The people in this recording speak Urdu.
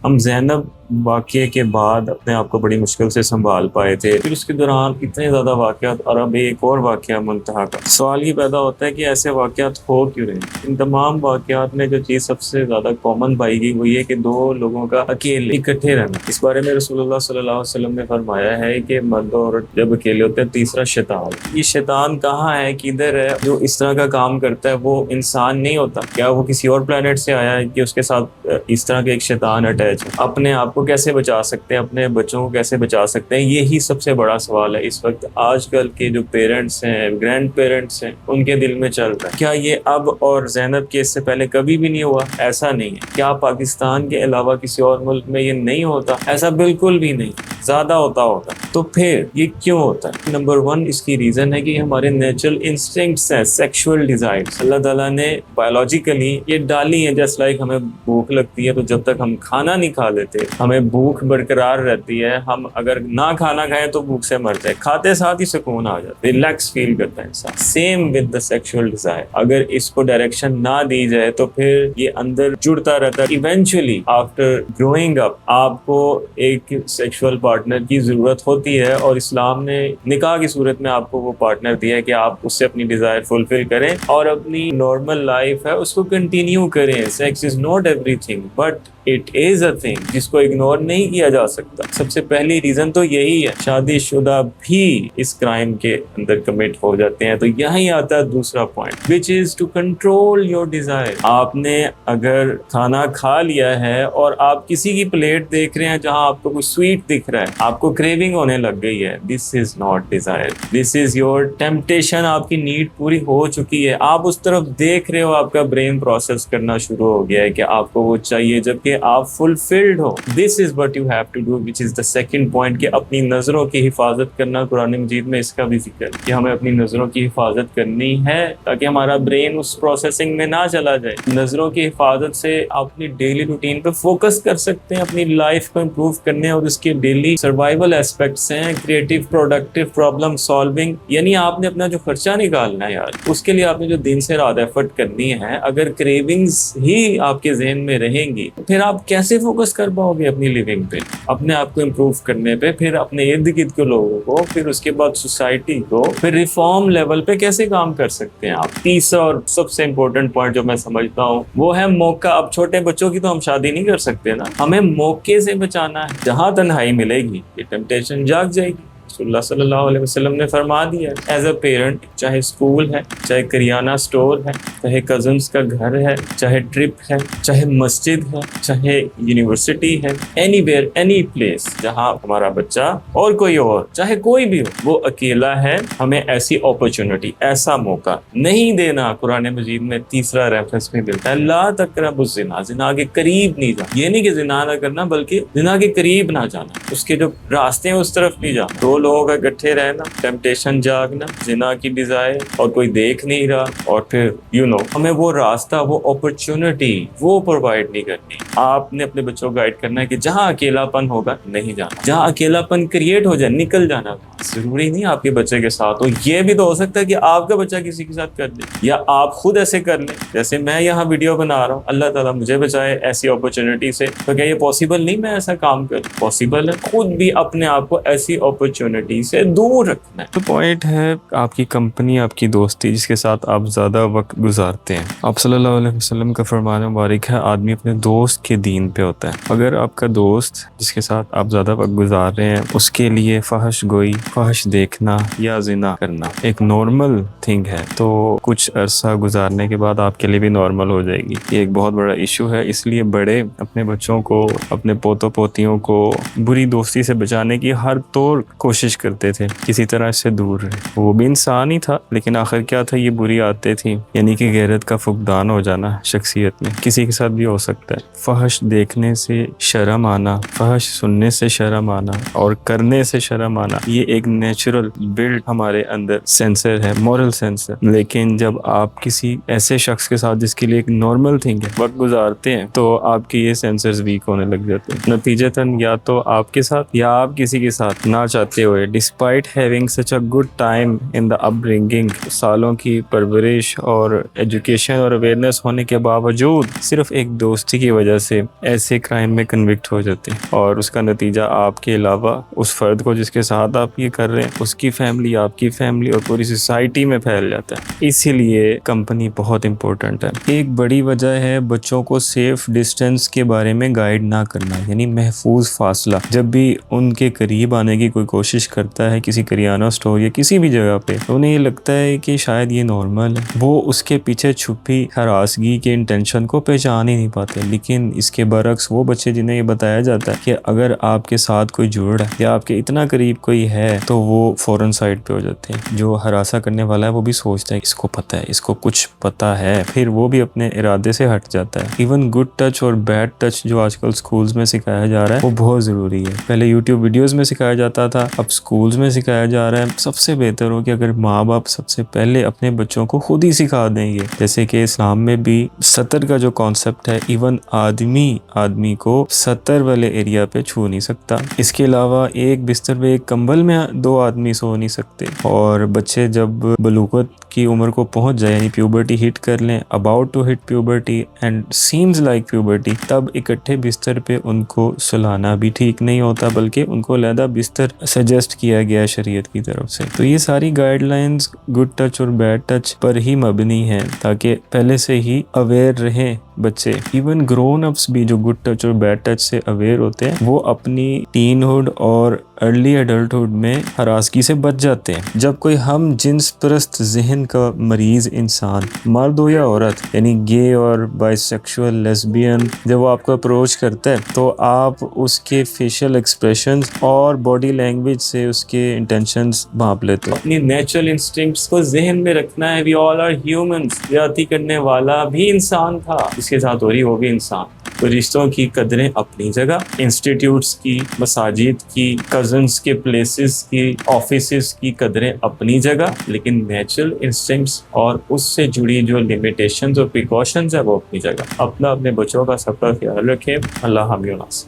ہم زینب واقعے کے بعد اپنے آپ کو بڑی مشکل سے سنبھال پائے تھے، پھر اس کے دوران اتنے زیادہ واقعات، اور اب ایک اور واقعہ منتہا کا سوال یہ پیدا ہوتا ہے کہ ایسے واقعات ہو کیوں رہے ہیں؟ ان تمام واقعات میں جو چیز سب سے زیادہ کامن پائی گئی وہ یہ کہ دو لوگوں کا اکیلے اکٹھے رہنا۔ اس بارے میں رسول اللہ صلی اللہ علیہ وسلم نے فرمایا ہے کہ مرد اور عورت جب اکیلے ہوتے ہیں، تیسرا شیطان۔ یہ شیطان کہاں ہے، کدھر ہے؟ جو اس طرح کا کام کرتا ہے وہ انسان نہیں ہوتا؟ کیا وہ کسی اور پلانٹ سے آیا ہے کہ اس کے ساتھ اس طرح کا ایک شیطان اٹیچ ہے؟ اپنے آپ کو کیسے بچا سکتے ہیں، اپنے بچوں کو کیسے بچا سکتے ہیں؟ یہی سب سے بڑا سوال ہے اس وقت آج کل کے جو پیرنٹس ہیں، گرینڈ پیرنٹس ہیں، ان کے دل میں چل رہا ہے۔ کیا یہ اب اور زینب کے اس سے پہلے کبھی بھی نہیں ہوا؟ ایسا نہیں ہے۔ کیا پاکستان کے علاوہ کسی اور ملک میں یہ نہیں ہوتا؟ ایسا بالکل بھی نہیں، زیادہ ہوتا ہوگا۔ تو پھر یہ کیوں ہوتا ہے؟ نمبر 1 اس کی ریزن ہے کہ ہمارے نیچرل انسٹنکٹس ہیں، سیکشول ڈیزائرز اللہ تعالیٰ نے بایولوجیکلی یہ ڈالی ہیں۔ جیسے لائک ہمیں بھوک لگتی ہے تو جب تک ہم کھانا نہیں کھا لیتے ہمیں بھوک برقرار رہتی ہے، ہم اگر نہ کھانا کھائیں تو بھوک سے مرتے ہیں، کھاتے ساتھ ہی سکون آ جاتا ہے، ریلیکس فیل کرتا ہے انسان۔ Same with the sexual Dzire, اگر اس کو ڈائریکشن نہ دی جائے تو پھر یہ اندر جڑتا رہتا ہے۔ ایونچولی آفٹر گروئنگ اپ آپ کو ایک سیکشول پارٹنر کی ضرورت ہوتی ہے، اور اسلام نے نکاح کی صورت میں آپ کو وہ پارٹنر دیا ہے کہ آپ اس سے اپنی ڈیزائر فلفل کریں اور اپنی نارمل لائف ہے اس کو کنٹینیو کریں۔ Sex is not everything but it is a thing جس کو اگنور نہیں کیا جا سکتا۔ سب سے پہلی ریزن تو یہی ہے۔ شادی شدہ بھی اس کرائم کے اندر کمٹ ہو جاتے ہیں۔ تو یہیں آتا ہے دوسرا point which is to control your desire۔ آپ نے اگر کھانا کھا لیا ہے اور آپ کسی کی پلیٹ دیکھ رہے ہیں جہاں آپ کو کوئی سویٹ دکھ رہا ہے، آپ کو کریونگ ہونے لگ گئی ہے، this is not desire، this is your temptation۔ آپ کی نیڈ پوری ہو چکی ہے، آپ اس طرف دیکھ رہے ہو، آپ کا برین پروسیس کرنا شروع ہو گیا ہے کہ آپ کو وہ چاہیے جبکہ آپ fulfilled who. this is what you have to do which is the second point، کہ اپنی نظروں کی حفاظت کرنا۔ قرآن مجید میں اس کا بھی ذکر ہے کہ ہمیں اپنی نظروں کی حفاظت کرنی ہے تاکہ ہمارا برین اس پروسیسنگ میں نہ چلا جائے۔ نظروں کی حفاظت سے آپ اپنی ڈیلی روٹین پہ فوکس کر سکتے ہیں، اپنی لائف کو امپروو کرنے، اور اس کے ڈیلی سروائیول ایسپیکٹس ہیں، کریٹیو، پروڈکٹیو، پرابلم سالونگ۔ یعنی آپ نے اپنا جو خرچہ نکالنا ہے یار، اس کے لیے آپ نے جو دن سے رات ایفرٹ کرنی ہے، اگر کریونگز ہی آپ کے ذہن میں رہیں گی پھر آپ کیسے فوکس کر پاؤ گے اپنی لیونگ پہ، اپنے آپ کو امپروو کرنے پہ، پھر اپنے ارد گرد کے لوگوں کو، پھر اس کے بعد سوسائٹی کو، پھر ریفارم لیول پہ کیسے کام کر سکتے ہیں آپ؟ تیسرا اور سب سے امپورٹنٹ پوائنٹ جو میں سمجھتا ہوں وہ ہے موقع۔ اب چھوٹے بچوں کی تو ہم شادی نہیں کر سکتے نا، ہمیں موقع سے بچانا ہے۔ جہاں تنہائی ملے گی یہ ٹیمپٹیشن جاگ جائے گی۔ رسول اللہ صلی اللہ علیہ وسلم نے فرما دیا ہے ایز اے پیرنٹ، چاہے اسکول ہے، چاہے کریانہ سٹور ہے، چاہے کزنس کا گھر ہے، چاہے ٹرپ ہے، چاہے مسجد ہے، چاہے یونیورسٹی ہے، اینی ویئر، اینی پلیس جہاں ہمارا بچہ اور کوئی اور چاہے کوئی بھی ہو وہ اکیلا ہے، ہمیں ایسی اپرچونٹی، ایسا موقع نہیں دینا۔ قرآن مجید میں تیسرا ریفرنس میں ملتا ہے لا تقربوا الزنا، زنا کے قریب نہیں جانا۔ یہ نہیں کہ زنا نہ کرنا بلکہ زنا کے قریب نہ جانا، اس کے جو راستے ہیں اس طرف نہیں جانا۔ دو لوگوں کا اکٹھے رہنا، ٹیمپٹیشن جاگنا، زنا کی ڈیزائر، اور کوئی دیکھ نہیں رہا، اور پھر ہمیں وہ راستہ، وہ اپرچونٹی وہ پرووائڈ نہیں کرنی۔ آپ نے اپنے بچوں کو گائیڈ کرنا ہے کہ جہاں اکیلا پن ہوگا نہیں جانا، جہاں اکیلا پن کریٹ ہو جائے نکل جانا۔ ضروری نہیں آپ کے بچے کے ساتھ ہو، یہ بھی تو ہو سکتا ہے کہ آپ کا بچہ کسی کے ساتھ کر دے، یا آپ خود ایسے کر لیں جیسے میں یہاں ویڈیو بنا رہا ہوں۔ اللہ تعالیٰ مجھے بچائے ایسی اپرچونٹی سے۔ تو کیا یہ پاسبل نہیں میں ایسا کام کروں؟ پاسبل ہے، خود بھی اپنے آپ کو ایسی اپرچونٹی سے دور رکھنا ہے۔ تو پوائنٹ ہے آپ کی کمپنی، آپ کی دوستی، جس کے ساتھ آپ زیادہ وقت گزارتے ہیں۔ آپ صلی اللہ علیہ وسلم کا فرمان مبارک ہے آدمی اپنے دوست کے دین پہ ہوتا ہے۔ اگر آپ کا دوست جس کے ساتھ آپ زیادہ وقت گزار رہے ہیں اس کے لیے فحش گوئی، فحش دیکھنا یا زنا کرنا ایک نارمل تھنگ ہے، تو کچھ عرصہ گزارنے کے بعد آپ کے لیے بھی نارمل ہو جائے گی۔ یہ ایک بہت بڑا ایشو ہے، اس لیے بڑے اپنے بچوں کو، اپنے پوتوں پوتیوں کو بری دوستی سے بچانے کی ہر طور کوشش کرتے تھے، کسی طرح اس سے دور رہے۔ وہ بھی انسان ہی تھا لیکن آخر کیا تھا، یہ بری عادتیں تھیں، یعنی کہ غیرت کا فقدان ہو جانا شخصیت میں، کسی کے ساتھ بھی ہو سکتا ہے۔ فحش دیکھنے سے شرم آنا، فحش سننے سے شرم آنا اور کرنے سے شرم آنا، یہ ایک ایک نیچرل بلڈ ہمارے اندر سینسر ہے، مورل سینسر، لیکن جب آپ کسی ایسے شخص کے ساتھ جس کے لیے ایک نارمل تھنگ ہے وقت گزارتے ہیں تو آپ کے یہ سینسرز ویک ہونے لگ جاتے ہیں، نتیجتاً یا تو آپ کے ساتھ یا آپ کسی کے ساتھ نہ چاہتے ہوئے despite having such a good time in the up bringing, سالوں کی پرورش اور ایجوکیشن اور اویئرنیس ہونے کے باوجود صرف ایک دوستی کی وجہ سے ایسے کرائم میں کنوکٹ ہو جاتے ہیں، اور اس کا نتیجہ آپ کے علاوہ اس فرد کو جس کے ساتھ آپ یہ کر رہے ہیں، اس کی فیملی، آپ کی فیملی اور پوری سوسائٹی میں پھیل جاتا ہے۔ اسی لیے کمپنی بہت امپورٹنٹ ہے۔ ایک بڑی وجہ ہے بچوں کو سیف ڈسٹینس کے بارے میں گائیڈ نہ کرنا، یعنی محفوظ فاصلہ۔ جب بھی ان کے قریب آنے کی کوئی کوشش کرتا ہے کسی کریانہ اسٹور یا کسی بھی جگہ پہ، تو انہیں یہ لگتا ہے کہ شاید یہ نارمل ہے، وہ اس کے پیچھے چھپی ہراسگی کے انٹینشن کو پہچان ہی نہیں پاتے۔ لیکن اس کے برعکس وہ بچے جنہیں یہ بتایا جاتا ہے کہ اگر آپ کے ساتھ کوئی جڑ رہا ہے یا آپ کے اتنا قریب کوئی ہے تو وہ فوراً سائڈ پہ ہو جاتے ہیں۔ جو ہراساں کرنے والا ہے وہ بھی سوچتا ہے اس کو پتہ ہے، اس کو کچھ پتہ ہے، پھر وہ بھی اپنے ارادے سے ہٹ جاتا ہے۔ ایون گڈ ٹچ اور بیڈ ٹچ جو آج کل سکولز میں سکھایا جا رہا ہے وہ بہت ضروری ہے۔ پہلے یوٹیوب ویڈیوز میں سکھایا جاتا تھا، اب سکولز میں سکھایا جا رہا ہے۔ سب سے بہتر ہو کہ اگر ماں باپ سب سے پہلے اپنے بچوں کو خود ہی سکھا دیں گے، جیسے کہ اسلام میں بھی سطر کا جو کانسیپٹ ہے، ایون آدمی کو سطر والے ایریا پہ چھو نہیں سکتا۔ اس کے علاوہ ایک بستر پہ ایک کمبل میں 2 آدمی سو نہیں سکتے، اور بچے جب بلوغت کی عمر کو پہنچ جائے، یعنی پیوبرٹی ہٹ کر لیں، about to hit puberty and seems like puberty, تب اکٹھے بستر پہ ان کو سلانا بھی ٹھیک نہیں ہوتا، بلکہ ان کو علیحدہ بستر سجیسٹ کیا گیا ہے شریعت کی طرف سے۔ تو یہ ساری گائیڈ لائنز گڈ ٹچ اور بیڈ ٹچ پر ہی مبنی ہیں تاکہ پہلے سے ہی اویئر رہیں بچے۔ ایون گرون اپس بھی جو گڈ ٹچ اور بیڈ ٹچ سے اویئر ہوتے ہیں، وہ اپنی ٹین ہوڈ اور ارلی ایڈلٹہڈ میں ہراسگی سے بچ جاتے ہیں۔ جب کوئی ہم جنس پرست ذہن کا مریض انسان، مرد ہو یا عورت، یعنی گے اور بائی سیکشول، لیسبین، جب وہ آپ کو اپروچ کرتا ہے تو آپ اس کے فیشل ایکسپریشنز اور باڈی لینگویج سے اس کے انٹینشنز بھانپ لیتے ہیں۔ اپنی نیچرل انسٹنکٹس کو ذہن میں رکھنا ہے۔ وی آل آر ہیومنز، زیادتی کرنے والا بھی انسان تھا، اس کے ساتھ ہو رہی وہ بھی انسان۔ تو رشتوں کی قدریں اپنی جگہ، انسٹیٹیوٹس کی، مساجد کی، کزنس کے پلیسز کی، آفیسز کی قدریں اپنی جگہ، لیکن نیچرل انسٹنکٹس اور اس سے جڑی جو لمیٹیشنز اور پریکاشنز ہیں وہ اپنی جگہ۔ اپنے بچوں کا سب کا خیال رکھیں۔ اللہ حامی و ناصر۔